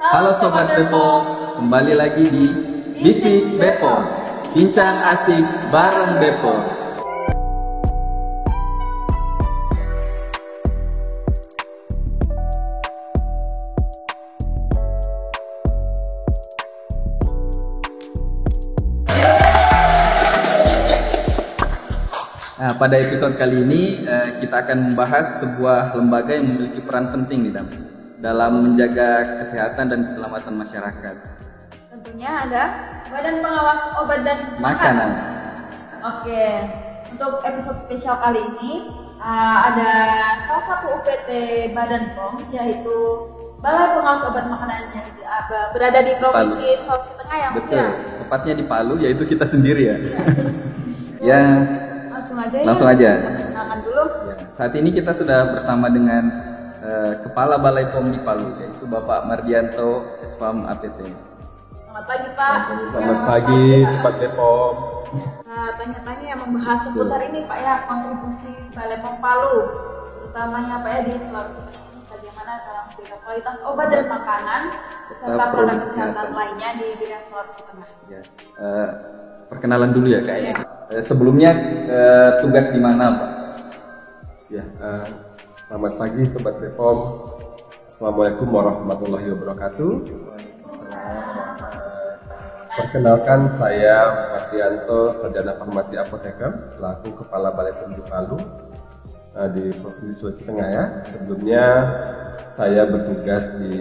Halo Sobat Bepom, kembali lagi di Bisik Bepom, bincang asik bareng Bepom. Nah, pada episode kali ini kita akan membahas sebuah lembaga yang memiliki peran penting dalam menjaga kesehatan dan keselamatan masyarakat. Tentunya ada Badan Pengawas Obat dan Makanan. Oke, untuk episode spesial kali ini ada salah satu UPT Badan POM, yaitu Balai Pengawas Obat Makanan yang berada di Provinsi Sulawesi Tengah yang betul, tepatnya di Palu, yaitu kita sendiri ya. Ya, langsung aja. Perkenalkan dulu. Ya, saat ini kita sudah bersama dengan Kepala Balai POM di Palu, yaitu Bapak Mardianto, SPAM APT. Selamat pagi Pak. Selamat pagi Sobat Bepom. Tanya-tanya yang membahas seputar ini Pak ya, kontribusi Balai POM Palu, terutamanya Pak ya di Sulawesi Tengah, bagaimana dalam menjaga kualitas obat dan makanan serta produk kesehatan lainnya di wilayah Sulawesi Tengah. Ya, perkenalan dulu ya kayaknya. Sebelumnya tugas di mana Pak? Ya, selamat pagi Sobat Bepom. Assalamualaikum warahmatullahi wabarakatuh. Perkenalkan, saya Mardianto, Sarjana Farmasi Apoteker, selaku Kepala Balai POM di Palu di Provinsi Sulawesi Tengah ya. Sebelumnya saya bertugas di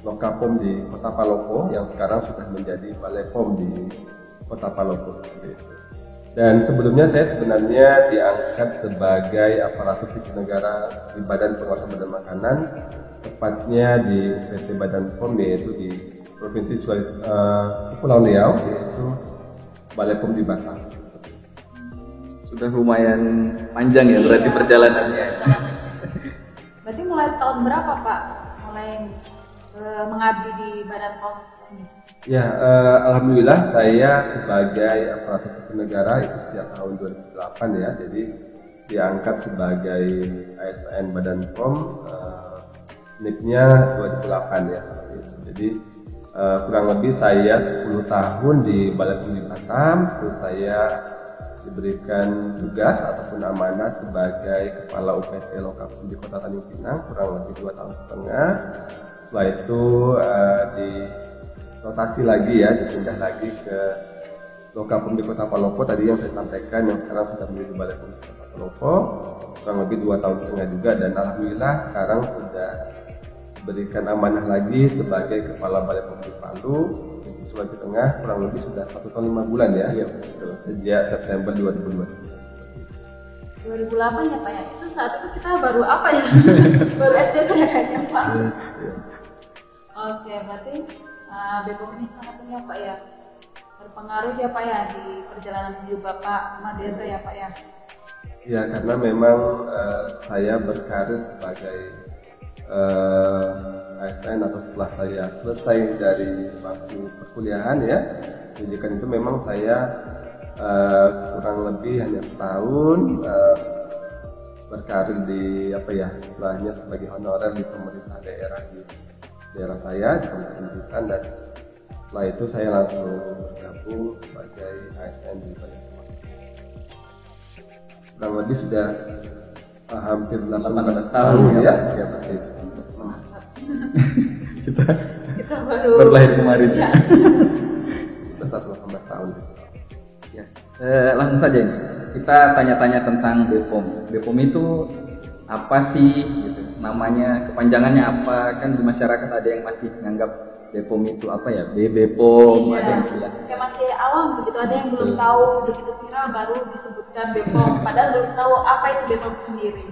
Lokapom di Kota Palopo yang sekarang sudah menjadi Balai POM di Kota Palopo. Dan sebelumnya saya sebenarnya diangkat sebagai aparatur sipil negara di Badan Pengawas Obat dan Makanan, tepatnya di PT Badan POM, yaitu di Provinsi Sulawesi Pulau Riau, yaitu Balai POM di Batam. Sudah lumayan panjang ya berarti perjalanannya. Berarti mulai tahun berapa Pak mulai mengabdi di Badan POM? Ya, alhamdulillah saya sebagai aparatur sipil negara itu sejak tahun 2008 ya. Jadi diangkat sebagai ASN Badan POM, NIP-nya 2008 ya. Jadi kurang lebih saya 10 tahun di Balai POM di Batam, terus saya diberikan tugas ataupun amanah sebagai Kepala UPT Lokapom di Kota Tanjung Pinang kurang lebih 2 tahun setengah. Setelah itu di rotasi lagi ya, dipindah lagi ke Lokapom di Kota Palopo tadi yang saya sampaikan, yang sekarang sudah menjadi Balai POM di Kota Palopo kurang lebih 2 tahun setengah juga, dan alhamdulillah sekarang sudah diberikan amanah lagi sebagai Kepala Balai POM di Palu di Sulawesi Tengah kurang lebih sudah 1 tahun 5 bulan ya, sejak September 2020. 2008 ya Pak ya, itu saat itu kita baru apa ya? Baru SD saya kayaknya Pak. Oke, berarti Bepom ini sangat ini ya Pak ya, berpengaruh ya Pak ya di perjalanan menuju Bapak Mardianto ya Pak ya. Ya, karena memang saya berkarir sebagai ASN atau setelah saya selesai dari bangku perkuliahan ya, pendidikan itu memang saya kurang lebih hanya setahun berkarir di apa ya istilahnya sebagai honorer di pemerintah daerah di daerah saya di pendidikan, dan setelah itu saya langsung bergabung sebagai ASN di Badan Pengawas. Kurang lebih sudah hampir 18 tahun ya berarti. kita baru lahir kemarin ya. Kita 18 tahun gitu. Ya, langsung saja ini. Kita tanya-tanya tentang Bepom. Bepom itu apa sih? Gitu. Namanya, kepanjangannya apa? Kan di masyarakat ada yang masih menganggap Bepom itu apa ya? Bepom, ada yang bilang. Kayak masih awam begitu, ada yang belum tahu, begitu viral baru disebutkan Bepom, padahal belum tahu apa itu Bepom sendiri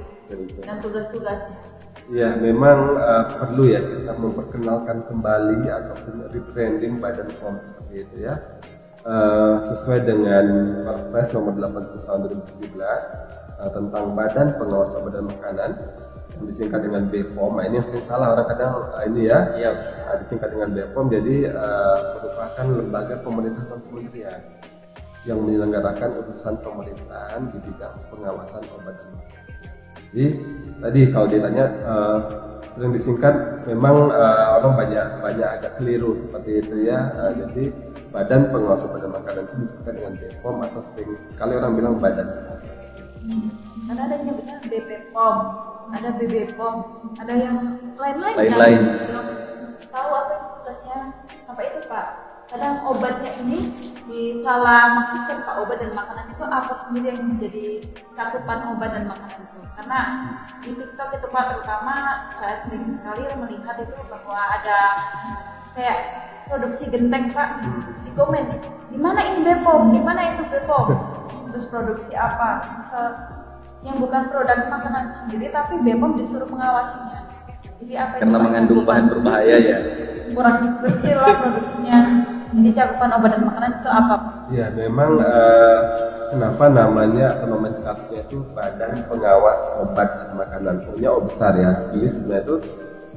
dan tugas-tugasnya. Ya, memang perlu ya kita memperkenalkan kembali ataupun rebranding Badan POM seperti itu ya. Sesuai dengan Perpres nomor 80 tahun 2017 tentang Badan Pengawas Obat dan Makanan yang disingkat dengan BPOM. Ini yang sering salah orang kadang ini ya. Disingkat dengan BPOM, jadi merupakan lembaga pemerintah non kementerian yang menyelenggarakan urusan pemerintahan di bidang pengawasan obat dan makanan. Jadi tadi kalau ditanya sering disingkat, memang orang banyak agak keliru seperti itu ya. Jadi Badan Pengawas Obat dan Makanan itu disingkat dengan BPOM atau sering sekali orang bilang badan. Karena ada yang nyebutnya BPOM, ada BBPOM, ada yang lain-lain. Lain-lain. Belum tahu apa itu tugasnya, apa itu Pak. Kadang obatnya ini disalah maksudkan Pak, obat dan makanan itu apa sendiri yang menjadi cakupan obat dan makanan itu. Karena di TikTok itu Pak, terutama saya sendiri sekali melihat itu bahwa ada kayak produksi genteng Pak, di komen, di mana ini BPOM, di mana itu BPOM, terus produksi apa, misal yang bukan produk makanan sendiri tapi BPOM disuruh mengawasinya. Jadi apa Karena mengandung bahan berbahaya ya. Kurang bersih lah produksinya. Jadi cakupan obat dan makanan itu apa Pak? Ya memang kenapa namanya atau nomenklaturnya itu Badan Pengawas Obat dan Makanan. O-nya O besar ya. Jadi sebenarnya itu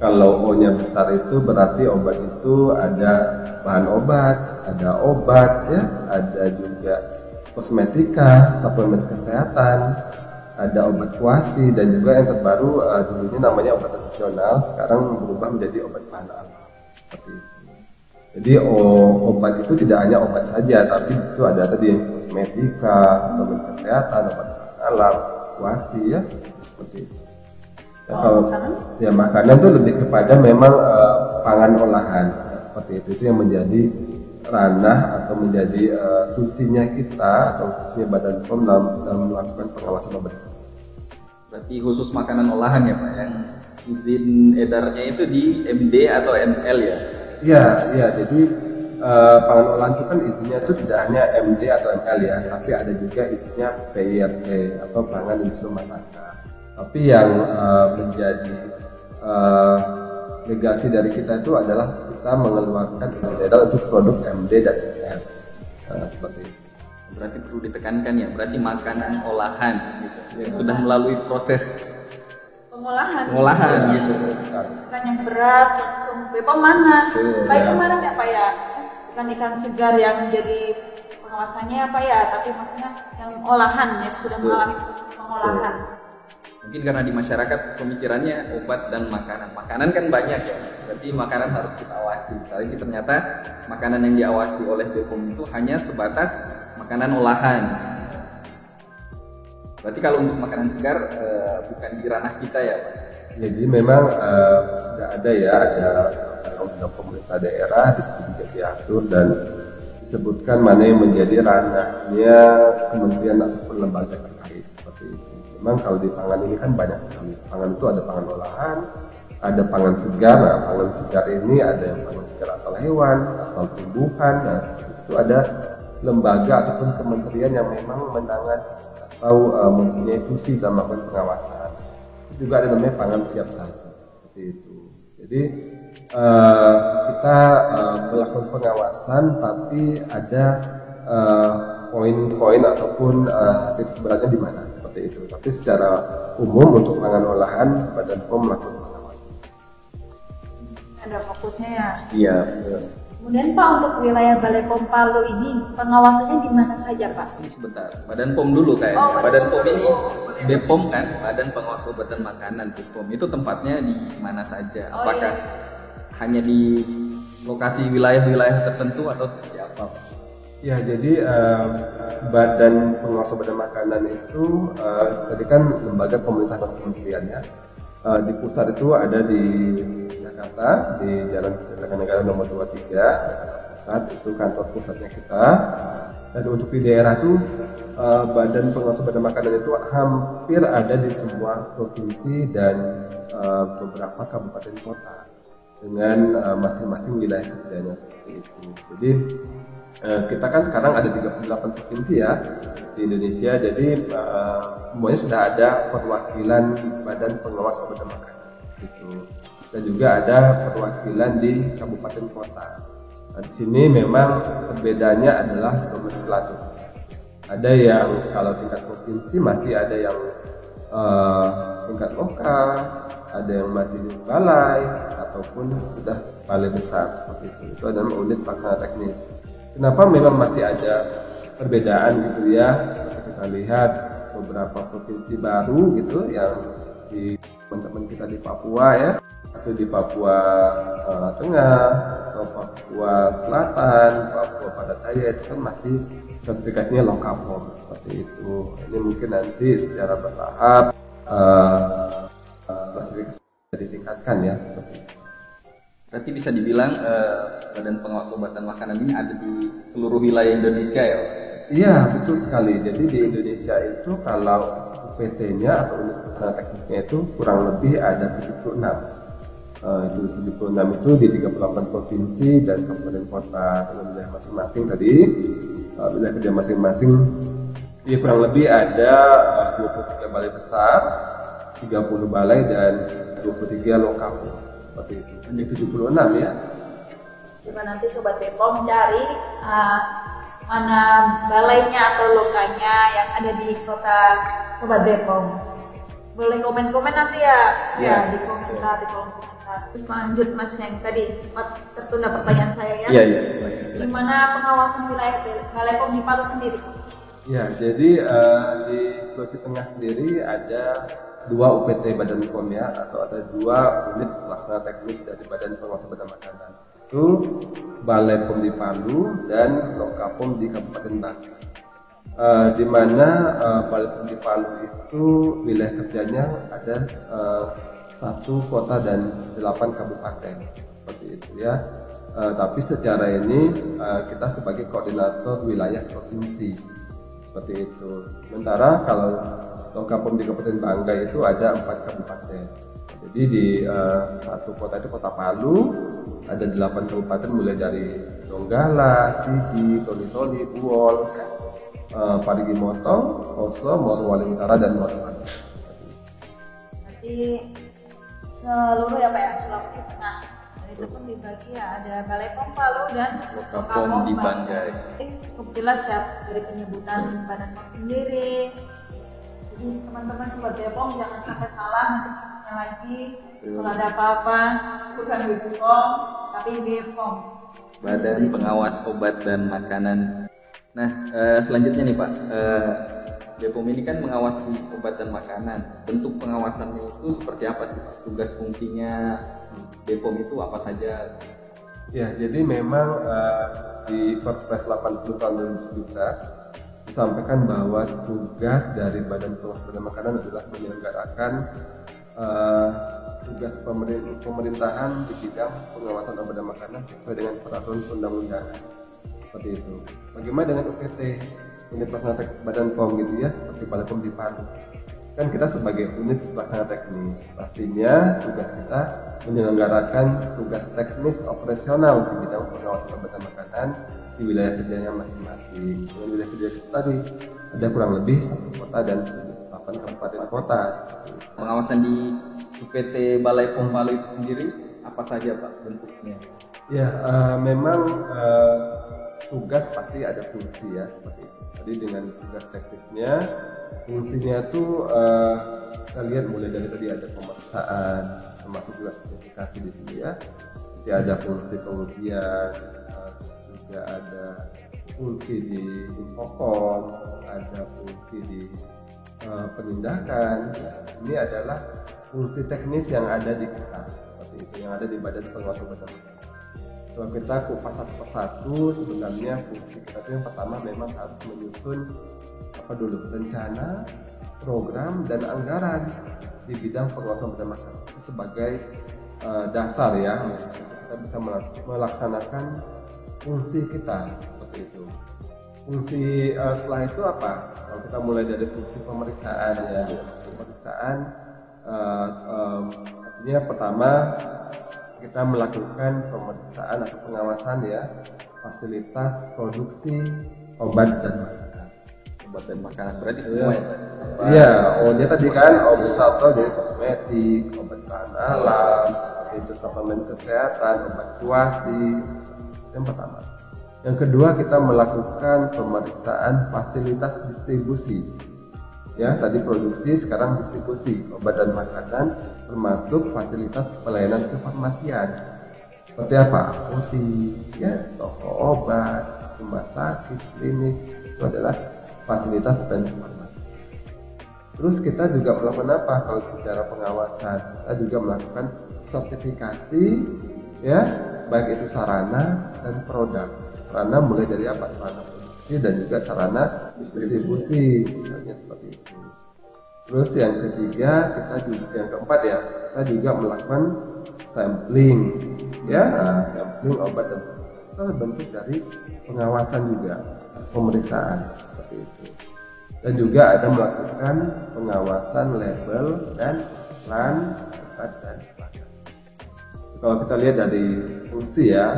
kalau O-nya besar itu berarti obat itu ada bahan obat, ada obat ya, ada juga kosmetika, suplemen kesehatan, ada obat kuasi, dan juga yang terbaru dulunya namanya obat tradisional, sekarang berubah menjadi obat bahan alami. Seperti itu. Jadi obat itu tidak hanya obat saja, tapi di situ ada tadi kosmetika, suplemen kesehatan, obat alam, kuasi ya, seperti itu. Ya, kalau ya makanan itu lebih kepada memang pangan olahan seperti itu yang menjadi ranah atau menjadi tusinya kita atau tusinya Badan POM dalam melakukan pengawasan obat. Berarti khusus makanan olahan ya Pak, yang izin edarnya itu di MD atau ML ya? Iya, jadi pangan olahan itu kan izinnya itu tidak hanya MD atau ML ya, tapi ada juga izinnya PIRT atau pangan industri rumah tangga. Tapi yang menjadi legasi dari kita itu adalah kita mengeluarkan izin edar untuk produk MD dan ML. Seperti itu. Berarti perlu ditekankan ya, berarti makanan olahan gitu, yang sudah melalui proses pengolahan gitu. Bukan yang beras langsung BPOM mana? Baik kemarin ya Pak ya, bukan ikan segar yang jadi pengawasannya Pak ya, tapi maksudnya yang olahan yang sudah mengalami pengolahan. Mungkin karena di masyarakat pemikirannya obat dan makanan kan banyak ya, berarti makanan harus kita awasi. Tapi ternyata makanan yang diawasi oleh BPOM itu hanya sebatas makanan olahan. Berarti kalau untuk makanan segar bukan di ranah kita ya Pak? Jadi memang sudah ada ya, ada undang pemerintah daerah di situ juga diatur dan disebutkan mana yang menjadi ranahnya kementerian ataupun lembaga terkait seperti itu. Memang kalau di pangan ini kan banyak sekali. Pangan itu ada pangan olahan, ada pangan segar. Nah, pangan segar ini ada yang pangan segar asal hewan, asal tumbuhan. Nah, itu ada lembaga ataupun kementerian yang memang menangani atau mempunyai fungsi dalam melakukan pengawasan. Itu juga ada namanya pangan siap saji seperti itu. Jadi kita melakukan pengawasan, tapi ada poin-poin ataupun titik beratnya di mana seperti itu. Tapi secara umum untuk pangan olahan Badan POM melakukan pengawasan. Ada fokusnya ya. Iya. Kemudian Pak, untuk wilayah Balai POM Palu ini pengawasannya di mana saja Pak? Sebentar, Badan POM dulu kayaknya. Badan POM ini BPOM kan, Badan Pengawas Obat dan Makanan. BPOM itu tempatnya di mana saja? Apakah hanya di lokasi wilayah-wilayah tertentu atau seperti apa Pak? Ya, jadi Badan Pengawas Obat dan Makanan itu tadi kan lembaga pemerintah dan kementerian ya. Di pusat itu ada di Jakarta, di Jalan Kertanegara nomor 23, Jakarta Pusat, itu kantor pusatnya kita. Dan untuk di daerah itu Badan Pengawas Obat dan Makanan itu hampir ada di semua provinsi dan beberapa kabupaten kota dengan masing-masing wilayah kerjanya seperti itu. Jadi kita kan sekarang ada 38 provinsi ya di Indonesia, jadi semuanya sudah ada perwakilan Badan Pengawas Obat dan Makanan situ. Dan juga ada perwakilan di kabupaten kota. Nah, di sini memang perbedaannya adalah nomenklatur. Ada yang kalau tingkat provinsi masih ada yang tingkat lokal, ada yang masih di balai ataupun sudah balai besar seperti itu. Itu adalah unit pelaksana teknis. Kenapa memang masih ada perbedaan gitu ya? Seperti kita lihat beberapa provinsi baru gitu yang di teman-teman kita di Papua ya, itu di Papua Tengah atau Papua Selatan, Papua Barat Daya, itu kan masih klasifikasinya Lokapom seperti itu. Ini mungkin nanti secara bertahap klasifikasi ditingkatkan ya. Berarti bisa dibilang Badan Pengawas Obat dan Makanan ini ada di seluruh wilayah Indonesia ya, Pak? Iya, betul sekali. Jadi di Indonesia itu kalau UPT-nya atau unit pelaksana teknisnya itu kurang lebih ada 76. Itu 76 itu di 38 provinsi dan kabupaten kota dengan wilayah masing-masing tadi. Wilayah kerja masing-masing ya kurang lebih ada 23 balai besar, 30 balai dan 23 lokapom seperti itu. Hanya 76 ya. Coba nanti Sobat Bepom cari mana balainya atau lokanya yang ada di kota Sobat Bepom. Boleh komen-komen nanti ya, di komentar, di kolom komentar. Terus lanjut Mas yang tadi sempat tertunda pertanyaan saya ya. Iya, silakan. Gimana pengawasan wilayah Balai POM di Palu sendiri? Ya, jadi di Sulawesi Tengah sendiri ada 2 UPT Badan POM ya, atau ada 2 unit pelaksana teknis dari Badan Pengawas Obat dan Makanan. Itu Balai POM di Palu dan Lokapom di Kabupaten Bangka. Di mana Balai POM di Palu itu wilayah kerjanya ada 1 kota dan 8 kabupaten seperti itu ya. Tapi secara ini kita sebagai koordinator wilayah provinsi seperti itu. Sementara kalau Lokapom di Kabupaten Bangka itu ada 4 kabupaten. Jadi di 1 kota itu Kota Palu, ada 8 kabupaten mulai dari Donggala, Sigi, Toli-Toli, Buol, Parigi Motong, Poso, Morowali Utara dan Morowali. Berarti seluruh ya Pak ya, Sulawesi Tengah. Dan itu pun dibagi ya, ada Balai POM Palu dan Lokapom di Bangka. Cukup jelas ya dari penyebutan Badan POM sendiri. Jadi teman-teman Sobat Bepom jangan sampai salah nanti tanya lagi kalau ada apa-apa bukan Bepom tapi Bepom, Badan Pengawas Obat dan Makanan. Nah, selanjutnya nih Pak, Bepom ini kan mengawasi obat dan makanan. Bentuk pengawasannya itu seperti apa sih Pak? Tugas fungsinya Bepom itu apa saja? Ya, jadi memang di Perpres 80 tahun 2017 disampaikan bahwa tugas dari Badan Pengawas Obat dan Makanan adalah menyelenggarakan tugas pemerintahan di bidang pengawasan obat dan makanan sesuai dengan peraturan undang-undangan seperti itu. Bagaimana dengan UPT, unit pelaksana teknis Badan POM gitu ya, seperti Balai POM di Palu? Kan kita sebagai unit pelaksana teknis, pastinya tugas kita menyelenggarakan tugas teknis operasional di bidang pengawasan obat dan makanan di wilayah kerjanya masing-masing. Dengan wilayah kerja kita tadi ada kurang lebih 1 kota dan 8 kabupaten kota. Pengawasan di UPT Balai POM Palu itu sendiri apa saja Pak bentuknya? Ya, memang tugas pasti ada fungsi ya seperti itu. Jadi dengan tugas teknisnya, fungsinya tuh kita lihat mulai dari tadi ada pemeriksaan, termasuk juga sertifikasi di sini ya. Jadi ada fungsi pengujian, juga ada fungsi di infocom, ada fungsi di penindakan. Ini adalah fungsi teknis yang ada di kita, seperti itu, yang ada di Badan Pengawas Obat dan Makanan. Kalau kita kupas satu persatu, sebenarnya fungsi kita itu yang pertama memang harus menyusun rencana, program dan anggaran di bidang pengawasan obat dan makanan itu sebagai dasar ya, kita bisa melaksanakan fungsi kita seperti itu. Fungsi setelah itu apa? Kalau kita mulai dari fungsi pemeriksaan ya, pemeriksaan artinya pertama kita melakukan pemeriksaan atau pengawasan ya fasilitas produksi obat dan makanan. Obat dan makanan berarti semua ya? Iya, dia tadi kan obat satu jadi kosmetik, obat bahan alam, seperti itu suplemen kesehatan, obat kuasi. Yang pertama. Yang kedua kita melakukan pemeriksaan fasilitas distribusi. Ya, tadi produksi, sekarang distribusi obat dan makanan, termasuk fasilitas pelayanan kefarmasian. Seperti apa? Apotik, ya, toko obat, rumah sakit, klinik, itu adalah fasilitas dan farmasi. Terus kita juga melakukan apa kalau bicara pengawasan? Kita juga melakukan sertifikasi, ya, baik itu sarana dan produk. Sarana mulai dari apa? Sarana produksi dan juga sarana distribusi, misalnya seperti itu. Terus yang ketiga, yang keempat ya, kita juga melakukan sampling, ya, sampling obat dan itu bentuk dari pengawasan juga, pemeriksaan seperti itu. Dan juga ada melakukan pengawasan label dan iklan obat dan makanan. Kalau kita lihat dari fungsi ya,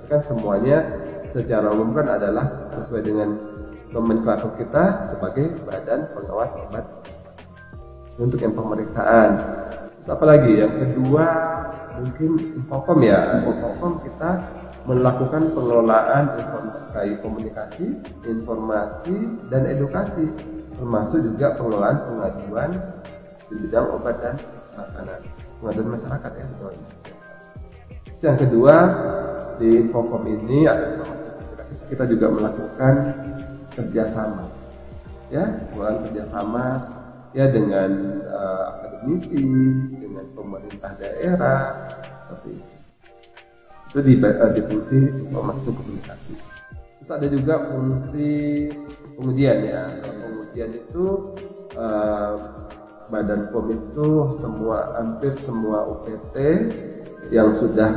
kan semuanya secara umum kan adalah sesuai dengan nomenklatur kita sebagai badan pengawas obat untuk yang pemeriksaan. Terus apa lagi? Yang kedua mungkin Infocom ya. Infocom kita melakukan pengelolaan terkait komunikasi, informasi, dan edukasi, termasuk juga pengelolaan pengaduan di bidang obat dan makanan, pengaduan masyarakat ya. Terus yang kedua di Infocom ini ada informasi kita juga melakukan kerjasama, ya, pengelolaan kerjasama ya dengan akademisi, dengan pemerintah daerah, seperti itu. Itu di fungsi informasi dan komunikasi. Terus ada juga fungsi pengujian ya. Pengujian itu Badan POM itu hampir semua UPT yang sudah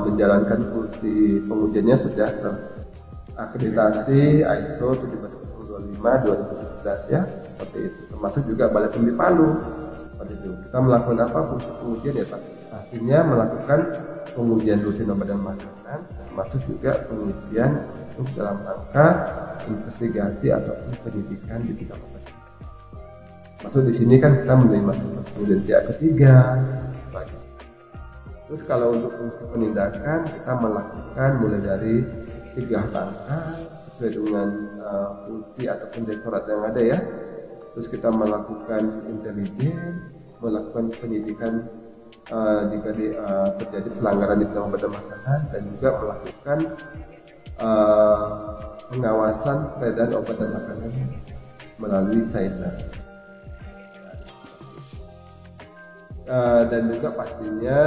menjalankan fungsi pengujiannya sudah terakreditasi ISO 17025/2017 ya, seperti itu. Termasuk juga Balai POM di Palu. Seperti itu. Kita melakukan apa fungsi pengujian ya Pak? Pastinya melakukan pengujian rutin obat dan makanan, termasuk juga pengujian untuk dalam rangka investigasi ataupun penyidikan di bidang obat. Masuk di sini kan kita menerima pengujian pihak ketiga, sebagainya. Terus kalau untuk fungsi penindakan kita melakukan mulai dari 3 langkah sesuai dengan fungsi ataupun direktorat yang ada ya. Terus kita melakukan intelijen, melakukan penyidikan jika terjadi pelanggaran di bidang obat dan makanan, dan juga melakukan pengawasan peredaran obat dan makanan melalui Saina. Dan juga pastinya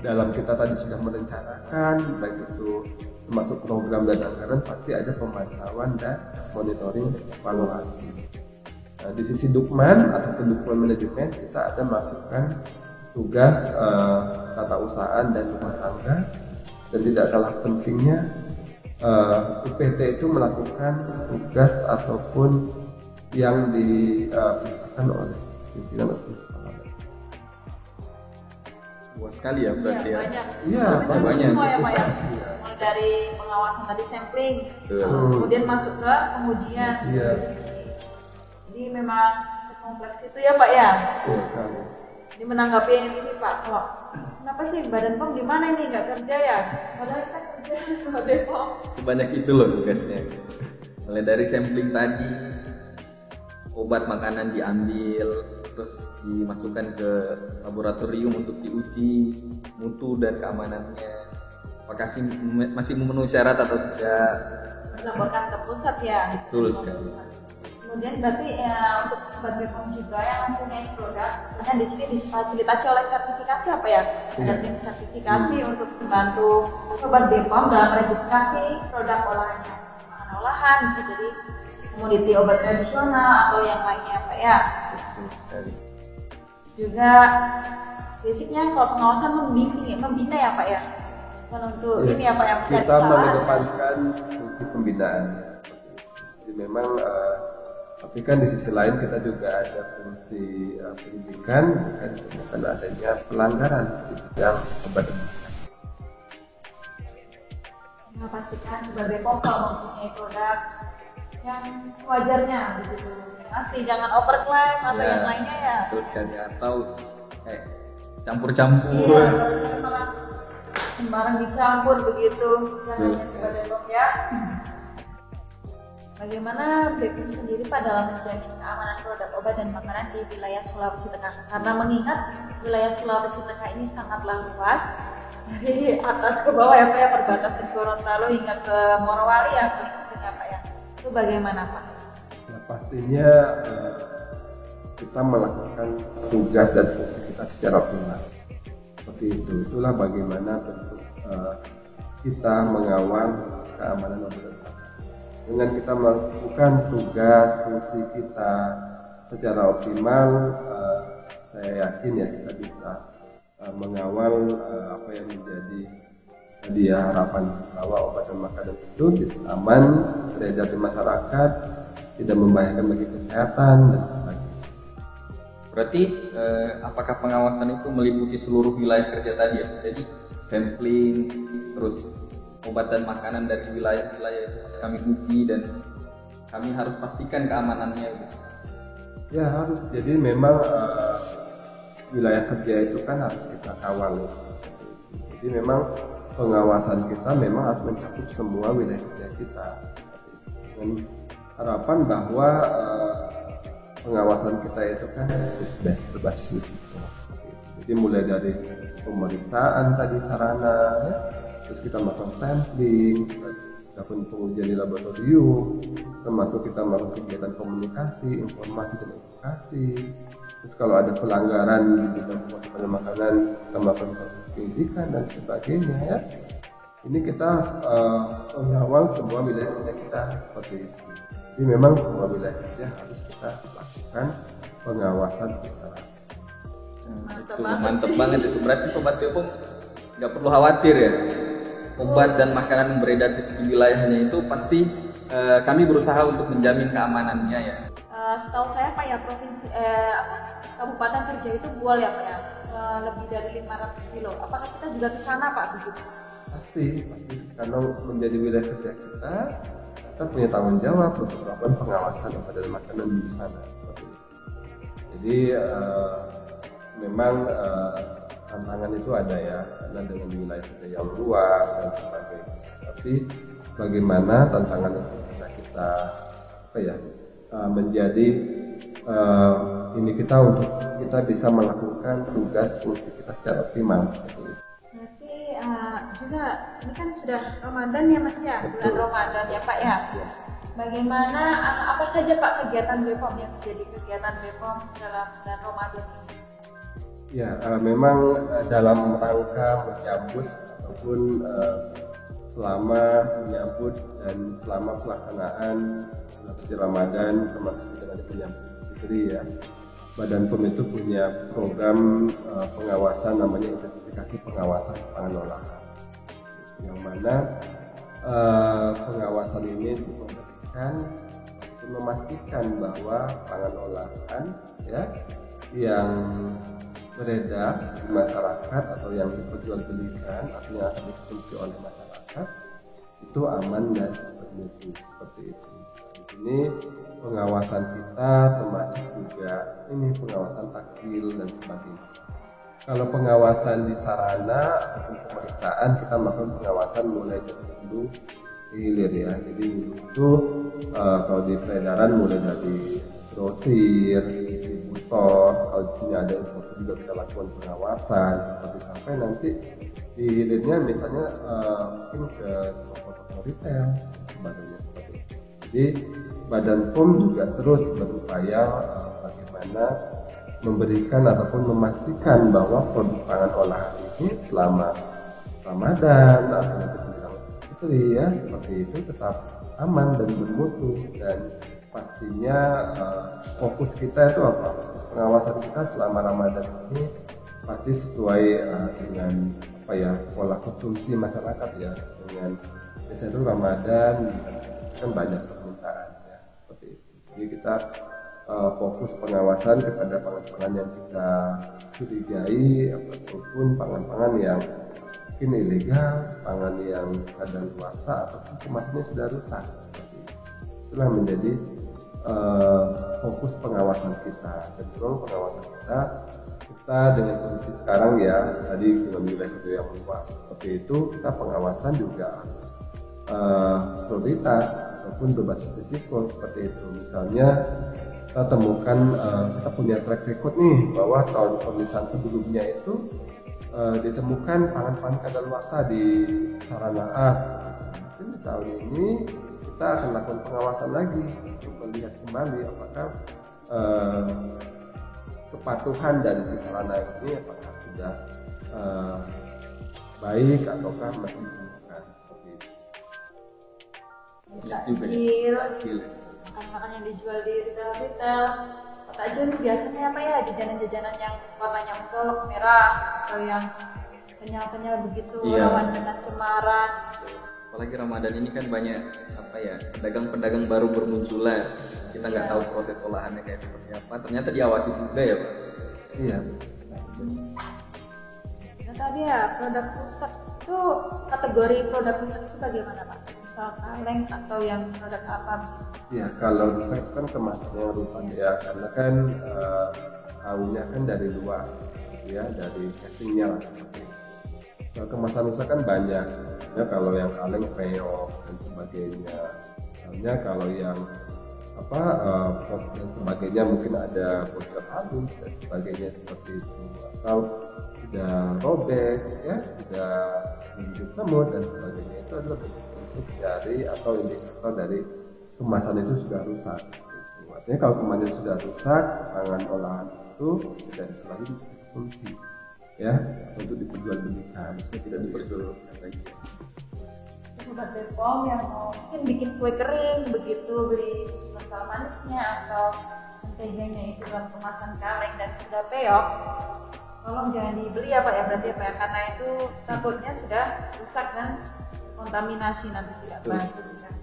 dalam kita tadi sudah merencanakan baik itu termasuk program dan anggaran, pasti ada pemantauan dan monitoring evaluasi. Di sisi Dukman ataupun Dukman manajemen kita ada melakukan tugas tata usahaan dan rumah tangga, dan tidak kalah pentingnya UPT itu melakukan tugas ataupun yang diperintahkan oleh pimpinan atau kepala. Luas sekali ya berarti ya. Banyak. Iya, banyak. Semua ya Pak ya. Mulai dari pengawasan tadi sampling, kemudian masuk ke pengujian. Jadi memang sekompleks itu ya Pak ya. Ini menanggapi ini Pak, kenapa sih Badan POM di mana ini nggak kerja ya? Padahal kita kerja sebagai POM. Sebanyak itu loh tugasnya. Mulai dari sampling tadi, obat makanan diambil, terus dimasukkan ke laboratorium untuk diuji mutu dan keamanannya, apakah masih memenuhi syarat atau tidak. Dilaporkan ke pusat ya. Betul sekali. Kemudian berarti ya, untuk obat BPOM juga yang mempunyai produk, kemudian di sini difasilitasi oleh sertifikasi apa ya? Ada tim sertifikasi untuk membantu obat BPOM dalam registrasi produk olahannya, bahan olahan bisa jadi komoditi obat tradisional atau yang lainnya Pak ya. Betul sekali. Juga basicnya kalau pengawasan membina ya Pak ya. Bukan untuk ini ya Pak yang mencari kita kesalahan. mengedepankan fungsi pembinaan seperti itu. Jadi memang tapi kan di sisi lain kita juga ada fungsi pendidikan, karena adanya pelanggaran di bidang obat dan makanan. Memastikan sebagai POM kalau mempunyai produk yang sewajarnya begitu. Pasti jangan overclaim atau yang lainnya ya. Betul sekali, atau campur-campur. Iya, malah sembarang dicampur begitu. Jangan sebagai POM ya. Bagaimana BPOM sendiri Pak dalam menjamin keamanan produk obat dan makanan di wilayah Sulawesi Tengah? Karena mengingat wilayah Sulawesi Tengah ini sangatlah luas, dari atas ke bawah ya Pak ya, perbatasan Gorontalo hingga ke Morowali ya Pak ya. Itu bagaimana Pak? Nah, pastinya kita melakukan tugas dan fungsi kita secara optimal. Seperti itu. Itulah bagaimana bentuk kita mengawal keamanan obat dan makanan. Dengan kita melakukan tugas fungsi kita secara optimal, saya yakin ya kita bisa mengawal apa yang menjadi harapan bahwa obat dan makanan itu bisa aman, beredar di masyarakat, tidak membahayakan bagi kesehatan dan sebagainya. Berarti apakah pengawasan itu meliputi seluruh wilayah kerja tadi ya? Jadi sampling, terus obat dan makanan dari wilayah-wilayah itu harus kami uji dan kami harus pastikan keamanannya. Ya harus. Jadi memang wilayah kerja itu kan harus kita kawal. Ya. Jadi memang pengawasan kita memang harus mencakup semua wilayah kerja kita. Dengan harapan bahwa pengawasan kita itu kan berbasis risiko. Jadi mulai dari pemeriksaan tadi sarana, ya, terus kita melakukan sampling, kita lakukan pengujian di laboratorium, termasuk kita melakukan kegiatan komunikasi, informasi dan edukasi. Terus kalau ada pelanggaran di bidang penguasaan makanan, kita melakukan proses penyidikan dan sebagainya. Ya. Ini kita mengawal semua wilayah kerja kita seperti itu. Jadi memang semua wilayah kerja harus kita lakukan pengawasan secara. Mantep banget itu. Berarti Sobat Bepom nggak perlu khawatir ya. Obat dan makanan yang beredar di wilayahnya itu pasti kami berusaha untuk menjamin keamanannya ya. Setahu saya Pak ya provinsi kabupaten kerja itu Bual ya Pak ya, lebih dari 500 kilo. Apakah kita juga ke sana Pak begitu? Pasti karena menjadi wilayah kerja kita punya tanggung jawab untuk melakukan pengawasan obat dan makanan di sana. Jadi memang tantangan itu ada ya, karena dengan wilayah kerja yang luas dan sebagainya. Tapi bagaimana tantangan itu bisa kita menjadi ini kita untuk kita bisa melakukan tugas fungsi kita secara optimal. Berarti juga ini kan sudah Ramadan ya Mas ya, bulan Ramadan ya Pak ya. Bagaimana apa saja Pak kegiatan Bepom yang menjadi kegiatan Bepom dalam bulan Ramadan ini? Ya, memang dalam rangka menyambut ataupun selama menyambut dan selama pelaksanaan bulan suci Ramadan termasuk juga ada penyambut Fitri ya. Badan POM itu punya program pengawasan namanya intensifikasi pengawasan pangan olahan. Yang mana pengawasan ini memberikan untuk memastikan bahwa pangan olahan ya yang beredar di masyarakat atau yang diperjualbelikan atau yang akan dikonsumsi oleh masyarakat itu aman dan bermutu seperti itu. Di sini pengawasan kita termasuk juga ini pengawasan taktil dan sebagainya. Kalau pengawasan di sarana ataupun pemeriksaan kita melakukan pengawasan mulai dari hulu ke hilir ya. Jadi itu kalau di peredaran mulai dari grosir, distributor, kalau di sini ada importer juga kita lakukan pengawasan seperti sampai nanti di hilirnya misalnya mungkin ke toko-toko retail sebagainya seperti itu. Jadi Badan POM juga terus berupaya bagaimana memberikan ataupun memastikan bahwa produk pangan olahan ini selama Ramadan atau nanti menjelang Fitri ya seperti itu tetap aman dan bermutu dan pastinya fokus kita itu apa? Pengawasan kita selama Ramadan ini pasti sesuai dengan pola konsumsi masyarakat ya, dengan biasanya itu Ramadan kan banyak permintaan ya seperti itu. Jadi kita fokus pengawasan kepada pangan-pangan yang kita curigai ataupun pangan-pangan yang mungkin ilegal, pangan yang kadaluarsa ataupun kemasannya sudah rusak. Itulah menjadi fokus pengawasan kita. Dan memang pengawasan kita dengan kondisi sekarang ya tadi dengan wilayah kerja yang luas seperti itu, kita pengawasan juga prioritas ataupun berbasis risiko seperti itu. Misalnya kita temukan kita punya track record nih bahwa tahun pemeriksaan sebelumnya itu ditemukan pangan-pangan kadaluarsa di sarana A. Mungkin di tahun ini kita akan lakukan pengawasan lagi untuk melihat kembali apakah kepatuhan dari si sarana ini apakah sudah baik ataukah masih dibutuhkan seperti itu. Takjil, Kecil. makan yang dijual di retail. Takjil ini biasanya apa ya, jajanan-jajanan yang warnanya mencolok merah atau yang kenyal-kenyal begitu, Iya. rawan dengan cemaran. Apalagi Ramadan ini kan banyak apa ya, pedagang-pedagang baru bermunculan. Kita nggak tahu proses olahannya kayak seperti apa. Ternyata diawasi juga ya, Pak. Iya. Nah tadi ya produk rusak itu, kategori produk rusak itu bagaimana Pak? Misal kaleng atau yang produk apa? Ya, kalau rusak itu kan kemasannya yang rusak ya, karena kan tahunya kan dari luar, gitu ya, dari casingnya lah seperti itu. Kalau kemasan rusak kan banyak, ya kalau yang kaleng peok dan sebagainya. Misalnya kalau yang pot dan sebagainya mungkin ada bocor halus dan sebagainya seperti itu, atau sudah robek, ya sudah menggigit semut dan sebagainya. Itu adalah bentuk dari atau indikator dari kemasan itu sudah rusak. Artinya kalau kemasan sudah rusak, tangan olahan itu tidak bisa lagi dikonsumsi, ya, untuk diperjualbelikan, maksudnya tidak diperjualbelikan lagi. Sobat Bepom yang mau mungkin bikin kue kering begitu, beli susu kental manisnya atau menteganya itu dalam kemasan kaleng dan sudah peok, tolong jangan dibeli ya Pak ya, berarti apa ya, karena itu takutnya sudah rusak dan kontaminasi nanti tidak bagus kan.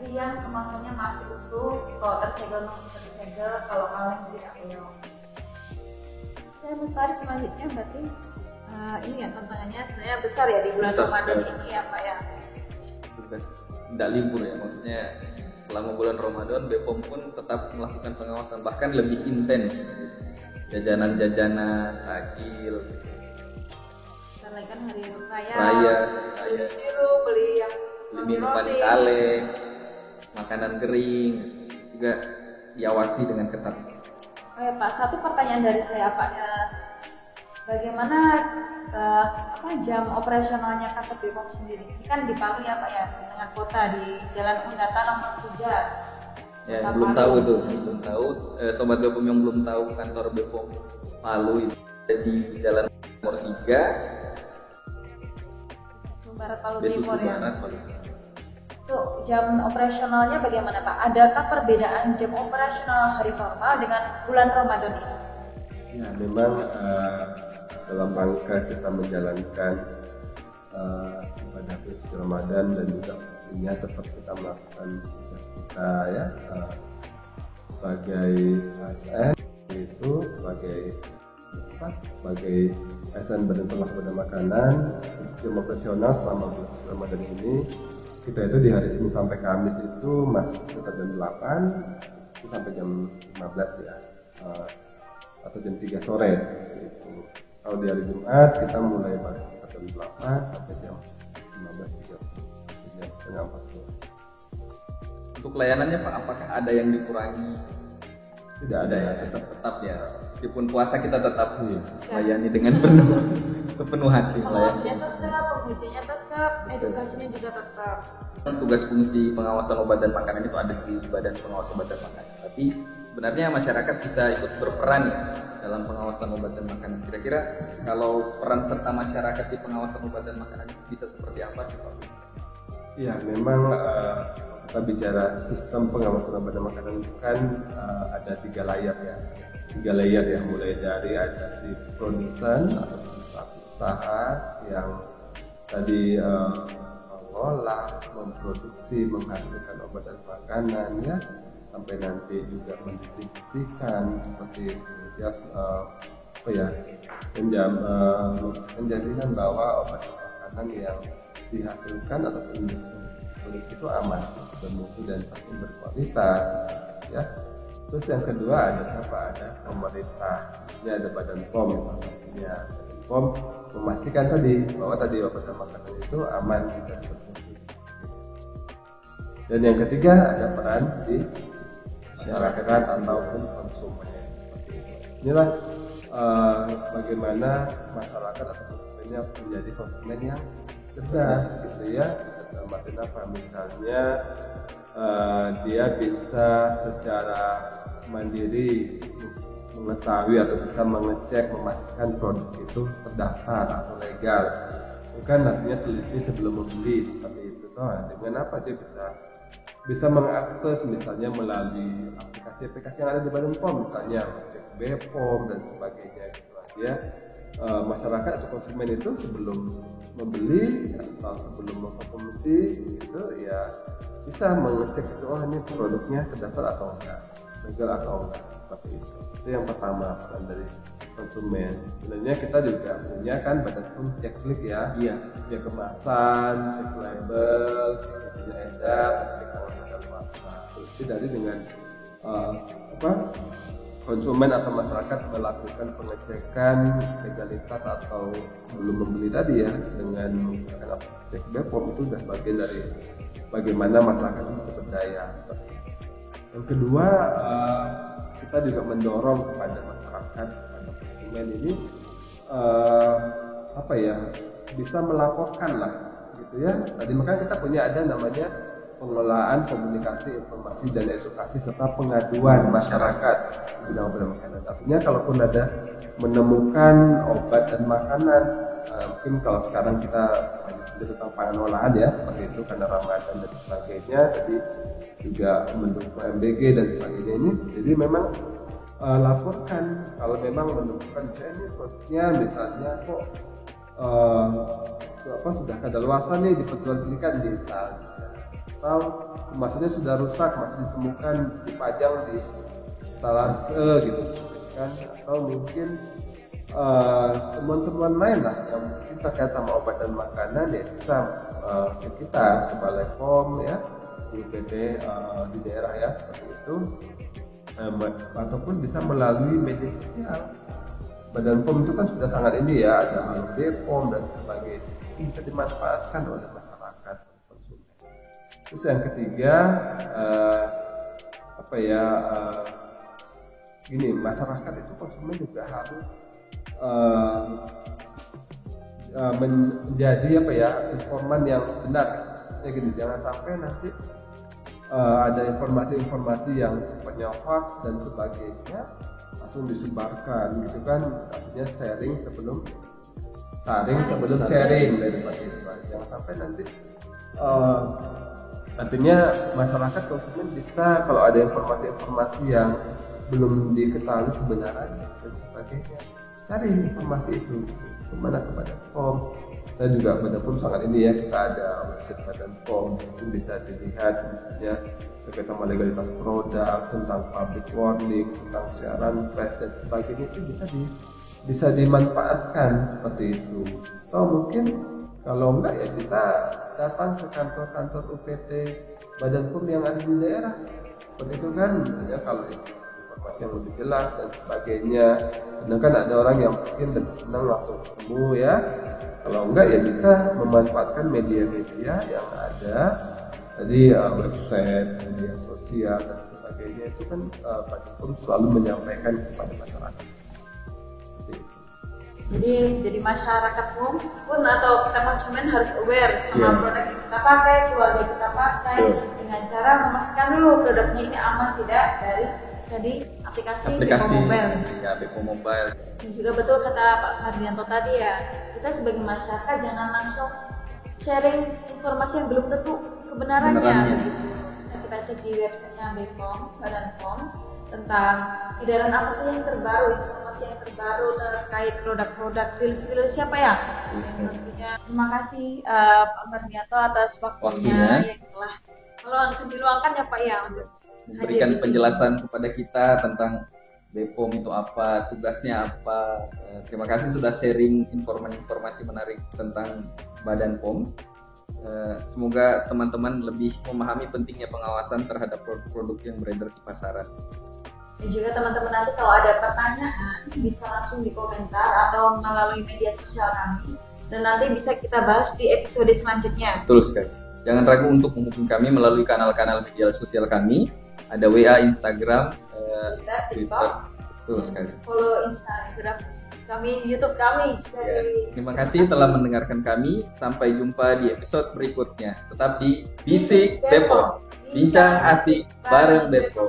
Jadi yang kemasannya masih utuh, kalau tersegel masih tersegel, kalau kaleng tidak peok. Dan Mas Farid selanjutnya berarti ini ya tantangannya sebenarnya besar ya di bulan Besar Ramadan sekali. ini apa ya? Tugas tidak libur ya, maksudnya selama bulan Ramadan Bepom pun tetap melakukan pengawasan, bahkan lebih intens. Jajanan-jajanan, takjil, Kita lagi kan hari raya, Raya, beli raya. sirup, beli yang beli minuman roti. kaleng, makanan kering, juga diawasi dengan ketat. Oh ya Pak, satu pertanyaan dari saya Pak, bagaimana jam operasionalnya kantor Bepom sendiri? Ini kan di Palu ya Pak ya, di tengah kota di Jalan Undata nomor 3. Ya, Kota belum Palu. tahu tuh, belum tahu. Sobat Bepom yang belum tahu, kantor Bepom Palu itu ada di Jalan nomor 3, Barat Palu Besusi Timur ya. Barat, Palu. Untuk jam operasionalnya bagaimana Pak? Adakah perbedaan jam operasional hari normal dengan bulan Ramadan ini? Ya, memang dalam rangka kita menjalankan ibadah suci Ramadan dan juga pastinya tetap kita melakukan tugas kita ya sebagai ASN, itu sebagai ASN Badan Pengawas Obat dan Makanan. Jam operasional selama bulan suci Ramadan ini kita itu di hari Senin sampai Kamis itu masih sekitar jam 8 itu sampai jam 15 ya, atau jam 3 sore seperti itu. Kalau di hari Jumat kita mulai masuk jam 8 sampai jam 15.30, jam setengah 4 sore. Untuk layanannya Pak, apakah ada yang dikurangi? Tidak ada ya, tetap ya. Meskipun puasa kita tetap Iya. layani dengan penuh, sepenuh hati Pengawasnya melayani. tetap, pengujinya tetap, edukasinya juga tetap. Tugas fungsi pengawasan obat dan makanan itu ada di Badan Pengawas Obat dan Makanan. Tapi sebenarnya masyarakat bisa ikut berperan ya dalam pengawasan obat dan makanan. Kira-kira kalau peran serta masyarakat di pengawasan obat dan makanan itu bisa seperti apa sih Pak? Iya, memang kita bicara sistem pengawasan obat dan makanan itu kan ada 3 layer ya. 3 layer ya, mulai dari ada si produsen atau pelaku usaha yang tadi mengolah, memproduksi, menghasilkan obat dan makanan ya, sampai nanti juga mendistribusikan seperti itu ya, menjadikan bahwa obat dan makanan yang dihasilkan ataupun produksi itu aman, bermutu dan pasti berkualitas ya. Terus yang kedua ada siapa? Ada pemerintah, ini ada Badan POM salah satunya. Badan POM memastikan tadi bahwa tadi obat dan makanan itu aman dan bermutu. Dan yang ketiga ada peran di masyarakat ataupun konsumen seperti itu. Inilah bagaimana masyarakat atau konsumennya harus menjadi konsumen yang cerdas gitu ya. Dalam arti apa? Misalnya dia bisa secara mandiri mengetahui atau bisa mengecek memastikan produk itu terdaftar atau legal. Bukan artinya teliti sebelum membeli seperti itu. Dengan apa dia bisa mengakses misalnya melalui aplikasi-aplikasi yang ada di Badan POM, misalnya cek BPOM dan sebagainya gitu. Ya, masyarakat atau konsumen itu sebelum membeli atau sebelum mengkonsumsi itu ya bisa mengecek itu, oh ini produknya terdaftar atau enggak, legal atau enggak, seperti itu. Itu yang pertama, peran dari konsumen. Sebenarnya kita juga punya kan Badan POM cek klik ya, cek kemasan, cek label, cek izin edar, cek tanggal kadaluarsa. Jadi dengan konsumen atau masyarakat melakukan pengecekan legalitas atau belum membeli tadi ya dengan menggunakan cek BPOM, itu sudah bagian dari bagaimana masyarakat itu bisa berdaya seperti itu. Yang kedua, kita juga mendorong kepada masyarakat, kepada konsumen ini bisa melaporkan lah gitu ya. Tadi makanya kita punya ada namanya pengelolaan komunikasi, informasi dan edukasi serta pengaduan masyarakat bidang obat dan makanan. Artinya kalaupun ada menemukan obat dan makanan, mungkin kalau sekarang kita belajar tentang pangan olahan ya seperti itu karena Ramadan dan sebagainya, jadi juga mendukung PMBG dan sebagainya ini. Jadi memang laporkan kalau memang menemukan misalnya ini produknya misalnya kok sudah kadaluarsa nih diperjualbelikan misalnya, atau kemasannya sudah rusak masih ditemukan dipajang di etalase gitu kan, atau mungkin teman-teman lain lah yang mungkin terkait sama obat dan makanan ya bisa ke kita ke Balai POM ya, di UPT di daerah ya seperti itu, ataupun bisa melalui media sosial. Badan POM itu kan sudah sangat ini ya, ada BPOM dan sebagainya, ini bisa dimanfaatkan oleh masyarakat konsumen. Terus yang ketiga gini, masyarakat itu konsumen juga harus menjadi informan yang benar ya gini, jangan sampai nanti ada informasi-informasi yang sifatnya hoax dan sebagainya langsung disebarkan gitu kan, artinya sharing sebelum sharing dari seperti itu. Jangan sampai nanti artinya masyarakat konsumen bisa kalau ada informasi-informasi yang belum diketahui kebenarannya dan sebagainya, cari informasi itu kemana, kepada POM. Dan juga Badan POM sangat ini ya, kita ada website Badan POM, itu bisa dilihat misalnya terkait sama legalitas produk, tentang public warning, tentang siaran pers dan sebagainya, itu bisa dimanfaatkan seperti itu. Atau mungkin kalau enggak ya bisa datang ke kantor-kantor UPT Badan POM yang ada di daerah seperti itu kan, misalnya kalau informasi yang lebih jelas dan sebagainya. Sedangkan ada orang yang mungkin lebih senang langsung ketemu ya, kalau enggak ya bisa memanfaatkan media-media yang ada tadi, website, media sosial dan sebagainya. Itu kan Badan POM selalu menyampaikan kepada masyarakat. Jadi masyarakat pun atau kita konsumen harus aware sama produk yang kita pakai, keluarga kita pakai, dengan cara memastikan dulu produknya ini aman tidak dari aplikasi BPOM Mobile. Ya, BPOM Mobile. Dan juga betul kata Pak Hardianto tadi ya, kita sebagai masyarakat jangan langsung sharing informasi yang belum tentu kebenarannya. Bisa kita cek di websitenya BPOM, Badan POM, tentang edaran apa sih yang terbaru, informasi yang terbaru terkait produk-produk rilis siapa ya? Terima kasih Pak Mardianto atas waktunya yang telah diluangkan ya Pak ya untuk memberikan penjelasan kepada kita tentang BPOM itu apa, tugasnya apa. Terima kasih sudah sharing informasi menarik tentang Badan POM. Semoga teman-teman lebih memahami pentingnya pengawasan terhadap produk-produk yang beredar di pasaran. Dan juga teman-teman nanti kalau ada pertanyaan bisa langsung di komentar atau melalui media sosial kami, dan nanti bisa kita bahas di episode selanjutnya. Betul sekali. Jangan ragu untuk menghubungi kami melalui kanal-kanal media sosial kami. Ada WA, Instagram, Twitter. Betul sekali. Follow Instagram kami, YouTube kami. Terima kasih telah mendengarkan kami. Sampai jumpa di episode berikutnya. Tetap di Bisik BPOM. Bincang asik bareng BPOM.